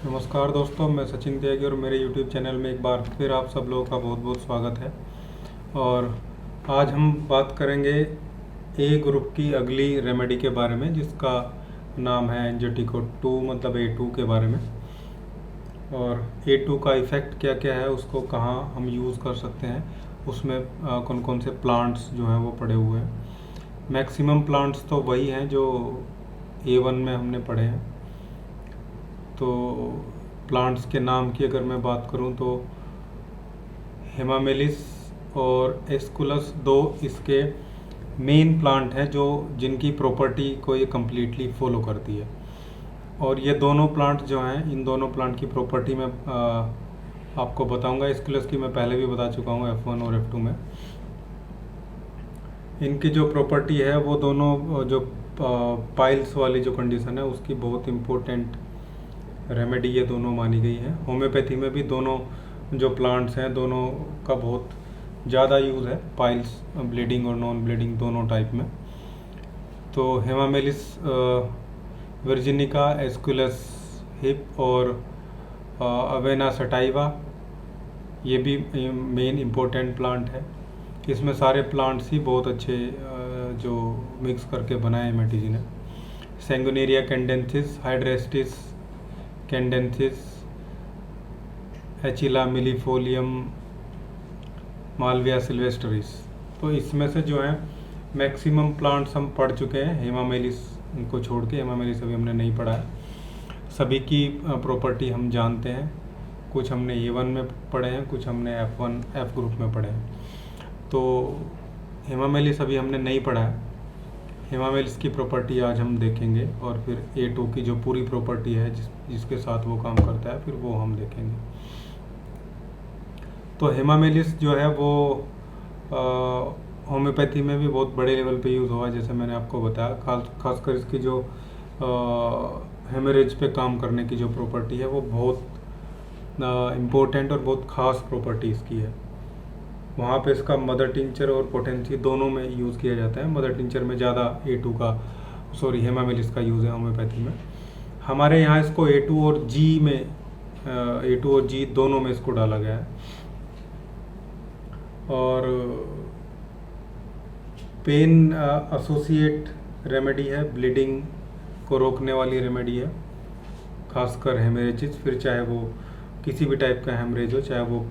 नमस्कार दोस्तों, मैं सचिन त्यागी और मेरे YouTube चैनल में एक बार फिर आप सब लोगों का बहुत बहुत स्वागत है। और आज हम बात करेंगे ए ग्रुप की अगली रेमेडी के बारे में, जिसका नाम है एंजियोटेको 2 मतलब A2 के बारे में। और A2 का इफ़ेक्ट क्या क्या है, उसको कहाँ हम यूज़ कर सकते हैं, उसमें कौन कौन से प्लांट्स जो हैं वो पड़े हुए हैं। मैक्सिमम प्लांट्स तो वही हैं जो A1 में हमने पढ़े हैं। तो प्लांट्स के नाम की अगर मैं बात करूं तो हेमामेलिस और एस्कुलस दो इसके मेन प्लांट हैं जो जिनकी प्रॉपर्टी को ये कम्प्लीटली फॉलो करती है। और ये दोनों प्लांट जो हैं, इन दोनों प्लांट की प्रॉपर्टी मैं आपको बताऊंगा। एस्कुलस की मैं पहले भी बता चुका हूँ F1 और F2 में। इनकी जो प्रॉपर्टी है वो दोनों जो पाइल्स वाली जो कंडीशन है उसकी बहुत इम्पोर्टेंट रेमेडी ये दोनों मानी गई है। होम्योपैथी में भी दोनों जो प्लांट्स हैं दोनों का बहुत ज़्यादा यूज़ है, पाइल्स ब्लीडिंग और नॉन ब्लीडिंग दोनों टाइप में। तो हेमामेलिस वर्जिनिका, एस्कुलस हिप और अवेना सटाइवा ये भी मेन इम्पोर्टेंट प्लांट है। इसमें सारे प्लांट्स ही बहुत अच्छे जो मिक्स करके बनाए मेडिसिन है। सैंगुनेरिया कैंडेंसिस, हाइड्रेस्टिस कैंडेंसिस, एचिला मिलीफोलियम, मालविया सिल्वेस्टरिस। तो इसमें से जो है मैक्सिमम प्लांट्स हम पढ़ चुके हैं, हेमामेलिस को छोड़ के। हेमामेलिस अभी हमने नहीं पढ़ा है। सभी की प्रॉपर्टी हम जानते हैं। कुछ हमने A1 में पढ़े हैं, कुछ हमने F1 F ग्रुप में पढ़े हैं। तो हेमामेलिस अभी हमने नहीं पढ़ा है। हेमामेलिस की प्रॉपर्टी आज हम देखेंगे और फिर A2 की जो पूरी प्रॉपर्टी है जिसके साथ वो काम करता है, फिर वो हम देखेंगे। तो हेमामेलिस जो है वो होम्योपैथी में भी बहुत बड़े लेवल पे यूज़ हुआ है, जैसे मैंने आपको बताया। खासकर इसकी जो हेमरेज पे काम करने की जो प्रॉपर्टी है वो बहुत इम्पोर्टेंट और बहुत ख़ास प्रॉपर्टी इसकी है। वहाँ पे इसका मदर टिंचर और पोटेंसी दोनों में यूज़ किया जाता है। मदर टिंचर में ज़्यादा हेमामेलिस का यूज़ है होम्योपैथी में। हमारे यहाँ इसको A2 और G दोनों में इसको डाला गया है। और पेन एसोसिएट रेमेडी है, ब्लीडिंग को रोकने वाली रेमेडी है, खासकर हेमरेजिस। फिर चाहे वो किसी भी टाइप का हेमरेज हो, चाहे वो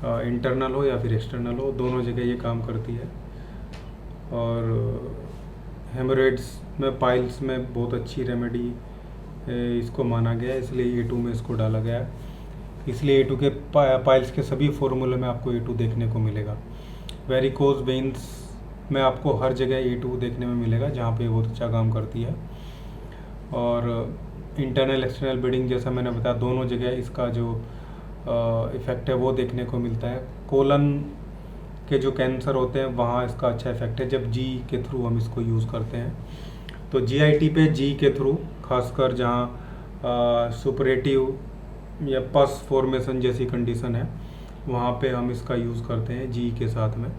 इंटरनल हो या फिर एक्सटर्नल हो, दोनों जगह ये काम करती है। और हेमरेड्स में, पाइल्स में बहुत अच्छी रेमेडी इसको माना गया है, इसलिए A2 में इसको डाला गया है। इसलिए A2 के पाइल्स के सभी फॉर्मूले में आपको A2 देखने को मिलेगा। वेरिकोज वेन्स में आपको हर जगह A2 देखने में मिलेगा, जहाँ पे बहुत अच्छा काम करती है। और इंटरनल एक्सटर्नल ब्लीडिंग, जैसा मैंने बताया, दोनों जगह इसका जो इफ़ेक्ट है वो देखने को मिलता है। कोलन के जो कैंसर होते हैं वहाँ इसका अच्छा इफेक्ट है जब G के थ्रू हम इसको यूज़ करते हैं। तो GIT पे G के थ्रू, खासकर जहाँ सुपरेटिव या पस फॉर्मेशन जैसी कंडीशन है, वहाँ पे हम इसका यूज़ करते हैं G के साथ में।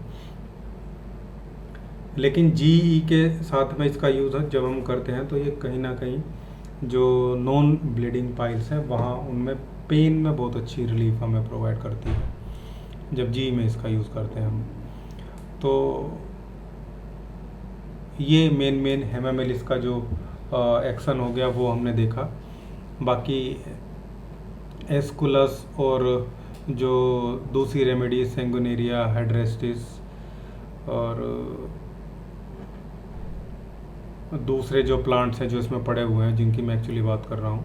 लेकिन GE के साथ में इसका यूज़ जब हम करते हैं तो ये कहीं ना कहीं जो नॉन ब्लीडिंग पाइल्स हैं वहाँ उनमें पेन में बहुत अच्छी रिलीफ हमें प्रोवाइड करती है जब G में इसका यूज़ करते हैं हम। तो ये मेन हेमामेलिस का जो एक्शन हो गया वो हमने देखा। बाकी एस्कुलस और जो दूसरी रेमेडी सैंगुनेरिया, हाइड्रेस्टिस और दूसरे जो प्लांट्स हैं जो इसमें पड़े हुए हैं, जिनकी मैं एक्चुअली बात कर रहा हूँ,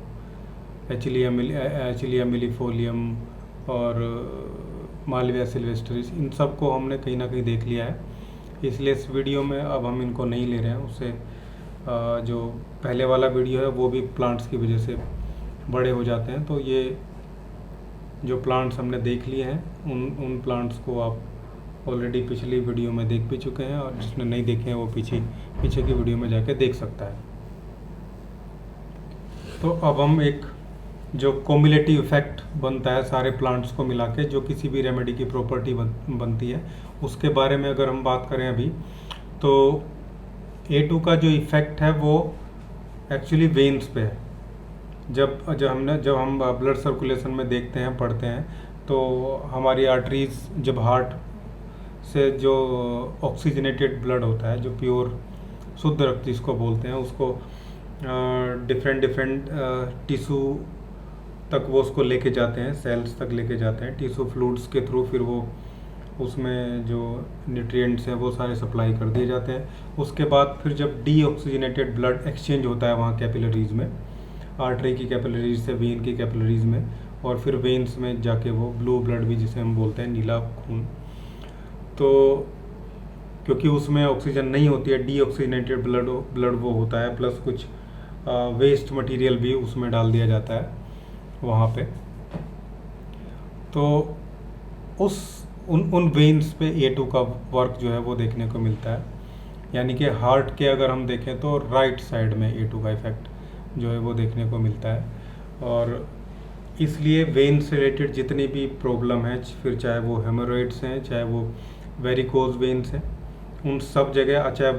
एचिलिया मिलीफोलियम और मालविया सिल्वेस्टरिस, इन सब को हमने कहीं ना कहीं देख लिया है। इसलिए इस वीडियो में अब हम इनको नहीं ले रहे हैं। उससे जो पहले वाला वीडियो है वो भी प्लांट्स की वजह से बड़े हो जाते हैं। तो ये जो प्लांट्स हमने देख लिए हैं उन प्लांट्स को आप ऑलरेडी पिछली वीडियो में देख भी चुके हैं, और जिसने नहीं देखे हैं वो पीछे की वीडियो में जाके देख सकता है। तो अब हम एक जो कॉम्युलेटिव इफेक्ट बनता है सारे प्लांट्स को मिला के, जो किसी भी रेमेडी की प्रॉपर्टी बनती है, उसके बारे में अगर हम बात करें अभी, तो A2 का जो इफेक्ट है वो एक्चुअली वेन्स पे है। जब हम ब्लड सर्कुलेशन में देखते हैं, पढ़ते हैं, तो हमारी आर्टरीज, जब हार्ट से जो ऑक्सीजनेटेड ब्लड होता है, जो प्योर शुद्ध रक्त जिसको बोलते हैं, उसको डिफरेंट डिफरेंट टिश्यू तक वो उसको लेके जाते हैं, सेल्स तक लेके जाते हैं टिश्यू फ्लूइड्स के थ्रू। फिर वो उसमें जो न्यूट्रिएंट्स हैं वो सारे सप्लाई कर दिए जाते हैं। उसके बाद फिर जब डीऑक्सीजनेटेड ब्लड एक्सचेंज होता है वहाँ कैपिलरीज में, आर्टरी की कैपिलरीज से वेन की कैपिलरीज में, और फिर वेन्स में जाके वो ब्लू ब्लड भी जिसे हम बोलते हैं, नीला खून, तो क्योंकि उसमें ऑक्सीजन नहीं होती है, डीऑक्सीजनेटेड ब्लड वो होता है, प्लस कुछ वेस्ट मटेरियल भी उसमें डाल दिया जाता है वहाँ पे। तो उन वेन्स पे A2 का वर्क जो है वो देखने को मिलता है। यानी कि हार्ट के अगर हम देखें तो राइट साइड में A2 का इफेक्ट जो है वो देखने को मिलता है। और इसलिए वेन से रिलेटेड जितनी भी प्रॉब्लम है, फिर चाहे वो हेमोरॉइड्स हैं, चाहे वो वेरिकोज वेन्स हैं, उन सब जगह, चाहे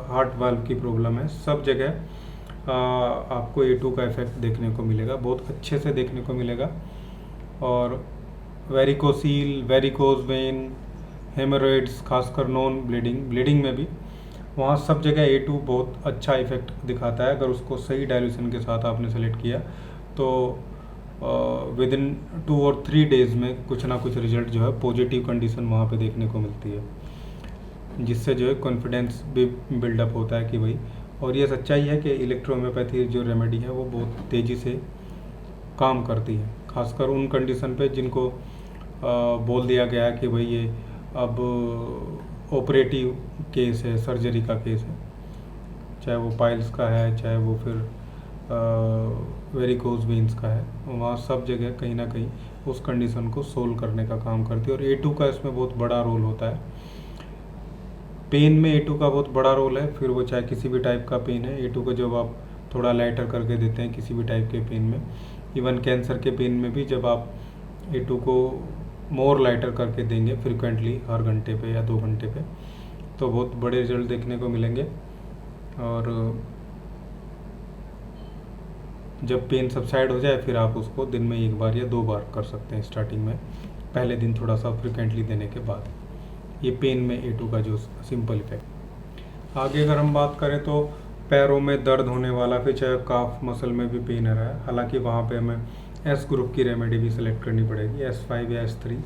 हार्ट वाल्व की प्रॉब्लम है, सब जगह आपको A2 का इफेक्ट देखने को मिलेगा, बहुत अच्छे से देखने को मिलेगा। और वेरिकोसील, वेरिकोज वेन, हेमोरॉइड्स, खासकर नॉन ब्लीडिंग में भी, वहाँ सब जगह A2 बहुत अच्छा इफेक्ट दिखाता है। अगर उसको सही डाइल्यूशन के साथ आपने सेलेक्ट किया तो विद इन 2 और 3 डेज़ में कुछ ना कुछ रिजल्ट जो है पॉजिटिव कंडीशन वहाँ पे देखने को मिलती है, जिससे जो है कॉन्फिडेंस भी बिल्डअप होता है कि भाई। और ये सच्चाई है कि इलेक्ट्रोहोम्योपैथी जो रेमेडी है वो बहुत तेज़ी से काम करती है, खासकर उन कंडीशन पे जिनको बोल दिया गया है कि भाई ये अब ऑपरेटिव केस है, सर्जरी का केस है, चाहे वो पाइल्स का है, चाहे वो फिर वेरिकोज वेन्स का है। वहाँ सब जगह कहीं ना कहीं उस कंडीशन को सोल्व करने का काम करती है। और A2 का इसमें बहुत बड़ा रोल होता है। पेन में A2 का बहुत बड़ा रोल है, फिर वो चाहे किसी भी टाइप का पेन है। A2 को जब आप थोड़ा लाइटर करके देते हैं किसी भी टाइप के पेन में, इवन कैंसर के पेन में भी जब आप A2 को मोर लाइटर करके देंगे फ्रिक्वेंटली, हर घंटे पे या 2 घंटे पे, तो बहुत बड़े रिजल्ट देखने को मिलेंगे। और जब पेन सबसाइड हो जाए फिर आप उसको दिन में 1 बार या 2 बार कर सकते हैं स्टार्टिंग में, पहले दिन थोड़ा सा फ्रिक्वेंटली देने के बाद। ये पेन में A2 का जो सिंपल इफेक्ट। आगे अगर हम बात करें तो पैरों में दर्द होने वाला, फिर चाहे काफ मसल में भी पेन आ रहा है, हालांकि वहाँ पे हमें S ग्रुप की रेमेडी भी सिलेक्ट करनी पड़ेगी, S5 या S3।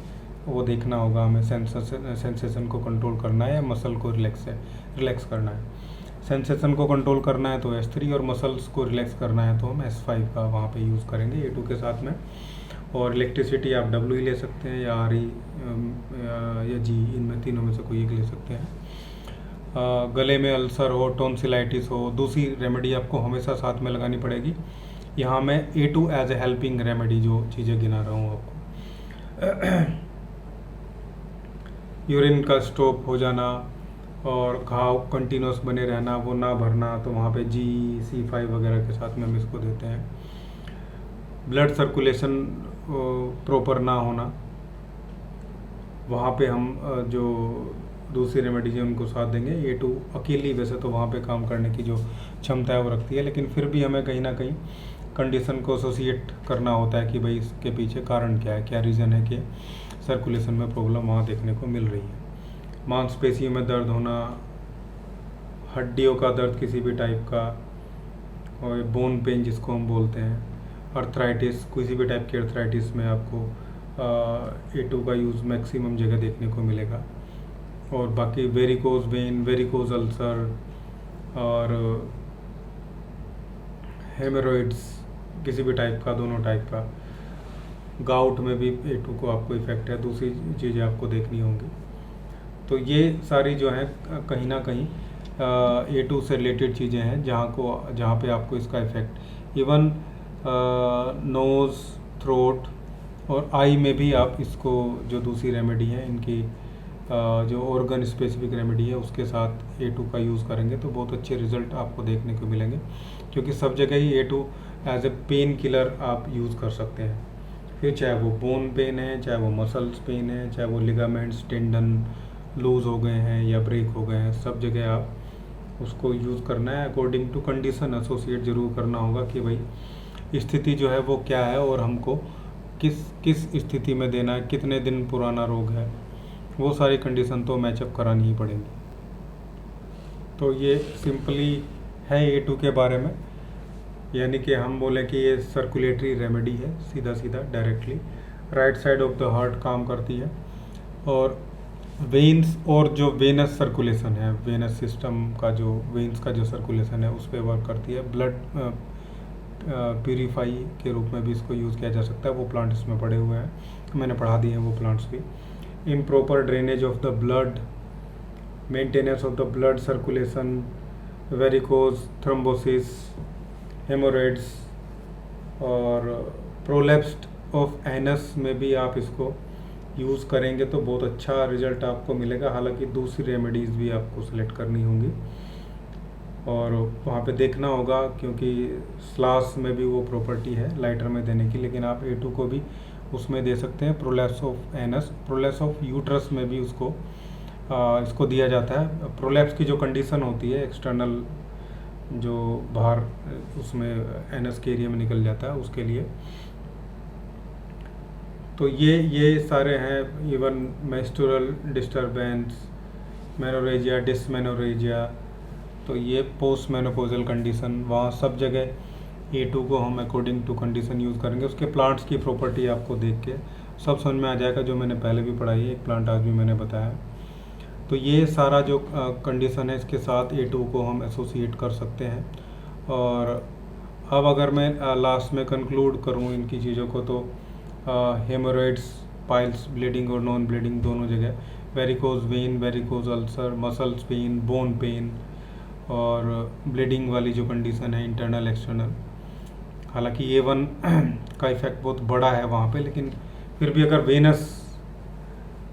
वो देखना होगा हमें सेंसेशन को कंट्रोल करना है या मसल को रिलैक्स करना है। सेंसेशन को कंट्रोल करना है तो S3, और मसल्स को रिलैक्स करना है तो हम S5 का वहाँ पे यूज़ करेंगे A2 के साथ में। और इलेक्ट्रिसिटी आप W ले सकते हैं या RE या G, इनमें तीनों में से कोई एक ले सकते हैं। गले में अल्सर हो, टॉन्सिलाइटिस हो, दूसरी रेमेडी आपको हमेशा साथ में लगानी पड़ेगी। यहाँ मैं A2 एज ए हेल्पिंग रेमेडी जो चीज़ें गिना रहा हूँ आपको। यूरिन का स्टॉप हो जाना और घाव कंटिन्यूस बने रहना, वो ना भरना, तो वहाँ पे GC5 वगैरह के साथ में हम इसको देते हैं। ब्लड सर्कुलेशन प्रॉपर ना होना, वहाँ पे हम जो दूसरी रेमेडीज हैं उनको साथ देंगे। A2 अकेली वैसे तो वहाँ पे काम करने की जो क्षमता है वो रखती है, लेकिन फिर भी हमें कहीं ना कहीं कंडीशन को एसोसिएट करना होता है कि भाई इसके पीछे कारण क्या है, क्या रीज़न है कि सर्कुलेशन में प्रॉब्लम वहाँ देखने को मिल रही है। मांसपेशियों में दर्द होना, हड्डियों का दर्द किसी भी टाइप का, और बोन पेन जिसको हम बोलते हैं, अर्थराइटिस, किसी भी टाइप की अर्थराइटिस में आपको A2 का यूज़ मैक्सिमम जगह देखने को मिलेगा। और बाकी वेरिकोज वेन, वेरिकोज अल्सर और हेमोरॉइड्स किसी भी टाइप का, दोनों टाइप का, गाउट में भी A2 को आपको इफेक्ट है, दूसरी चीज़ें आपको देखनी होंगी। तो ये सारी जो है कहीं ना कहीं A2 से रिलेटेड चीज़ें हैं जहाँ पे आपको इसका इफेक्ट, इवन नोज़, थ्रोट और आई में भी आप इसको, जो दूसरी रेमेडी है इनकी जो ऑर्गन स्पेसिफिक रेमेडी है उसके साथ A2 का यूज़ करेंगे तो बहुत अच्छे रिजल्ट आपको देखने को मिलेंगे, क्योंकि सब जगह ही A2 as a painkiller आप यूज़ कर सकते हैं। फिर चाहे वो बोन पेन है, चाहे वो मसल्स पेन है, चाहे वो लिगामेंट्स, टेंडन लूज़ हो गए हैं या ब्रेक हो गए हैं, सब जगह आप उसको यूज़ करना है। अकॉर्डिंग टू कंडीशन एसोसिएट ज़रूर करना होगा कि भाई स्थिति जो है वो क्या है और हमको किस किस स्थिति में देना है, कितने दिन पुराना रोग है, वो सारी कंडीशन तो मैचअप करानी ही पड़ेगी। तो ये सिंपली है A2 के बारे में, यानी कि हम बोले कि ये सर्कुलेटरी रेमेडी है, सीधा सीधा directly right side of the heart काम करती है। और वेन्स और जो वेनस सर्कुलेशन है, वेनस सिस्टम का जो वेन्स का जो सर्कुलेशन है उस पर वर्क करती है। ब्लड प्यूरीफाई के रूप में भी इसको यूज़ किया जा सकता है, वो प्लांट इसमें पड़े हुए हैं, मैंने पढ़ा दिए हैं वो प्लांट्स भी। Improper drainage of the blood, maintenance of the blood circulation, varicose, thrombosis, haemorrhoids और प्रोलैप्स्ड ऑफ एनस में भी आप इसको यूज़ करेंगे तो बहुत अच्छा रिजल्ट आपको मिलेगा। हालांकि दूसरी रेमेडीज़ भी आपको सेलेक्ट करनी होंगी और वहाँ पे देखना होगा, क्योंकि स्लास में भी वो प्रॉपर्टी है लाइटर में देने की, लेकिन आप A2 को भी उसमें दे सकते हैं। Prolapse of anus, prolapse of uterus में भी इसको दिया जाता है। प्रोलैप्स की जो कंडीशन होती है, एक्सटर्नल जो बाहर उसमें एनस के एरिया में निकल जाता है, उसके लिए। तो ये सारे हैं। इवन मेंस्ट्रुअल डिस्टर्बेंस, मेनोरेजिया, डिसमेनोरेजिया, तो ये पोस्ट मेनोपॉजल कंडीशन, वहाँ सब जगह A2 को हम अकॉर्डिंग टू कंडीशन यूज़ करेंगे। उसके प्लांट्स की प्रॉपर्टी आपको देख के सब समझ में आ जाएगा, जो मैंने पहले भी पढ़ाई है, एक प्लांट आज भी मैंने बताया। तो ये सारा जो कंडीशन है इसके साथ A2 को हम एसोसिएट कर सकते हैं। और अब अगर मैं लास्ट में कंक्लूड करूँ इनकी चीज़ों को, तो हेमोरॉइड्स, पाइल्स, ब्लीडिंग और नॉन ब्लीडिंग दोनों जगह, varicose vein, varicose ulcer, muscles pain, bone pen और ब्लीडिंग वाली जो कंडीशन है इंटरनल एक्सटर्नल। हालांकि A1 का इफेक्ट बहुत बड़ा है वहाँ पे, लेकिन फिर भी अगर वेनस,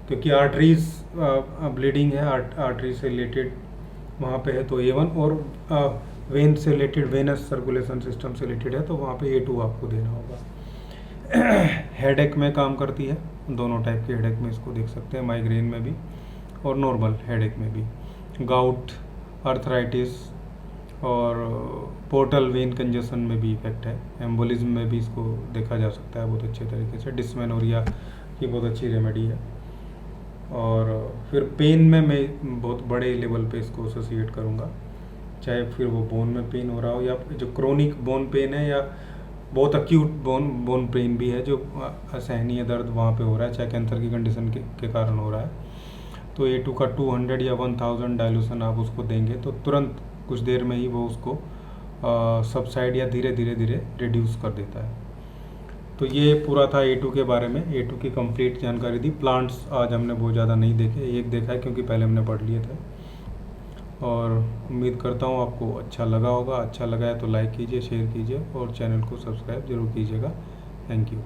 क्योंकि आर्टरीज ब्लीडिंग है, आर्टरी से रिलेटेड वहाँ पे है, तो A1 और वेन से रिलेटेड, वेनस सर्कुलेशन सिस्टम से रिलेटेड है, तो वहाँ पे A2 आपको देना होगा। हेडेक में काम करती है, दोनों टाइप के हेडेक में इसको देख सकते हैं, माइग्रेन में भी और नॉर्मल हेडेक में भी। गाउट, अर्थराइटिस और पोर्टल वेन कंजेशन में भी इफेक्ट है। एम्बोलिज्म में भी इसको देखा जा सकता है बहुत अच्छे तरीके से। डिस्मेनोरिया की बहुत अच्छी रेमेडी है। और फिर पेन में मैं बहुत बड़े लेवल पे इसको एसोसिएट करूँगा, चाहे फिर वो बोन में पेन हो रहा हो, या जो क्रोनिक बोन पेन है, या बहुत अक्यूट बोन पेन भी है, जो असहनीय दर्द वहाँ पे हो रहा है, चाहे कैंसर की कंडीशन के कारण हो रहा है। तो A2 का 200 या 1000 डाइल्यूशन आप उसको देंगे तो तुरंत कुछ देर में ही वो उसको सबसाइड या धीरे धीरे रिड्यूस कर देता है। तो ये पूरा था A2 के बारे में। A2 की कंप्लीट जानकारी दी। प्लांट्स आज हमने बहुत ज़्यादा नहीं देखे, एक देखा है क्योंकि पहले हमने पढ़ लिए थे। और उम्मीद करता हूँ आपको अच्छा लगा होगा। अच्छा लगा है तो लाइक कीजिए, शेयर कीजिए और चैनल को सब्सक्राइब जरूर कीजिएगा। Thank you.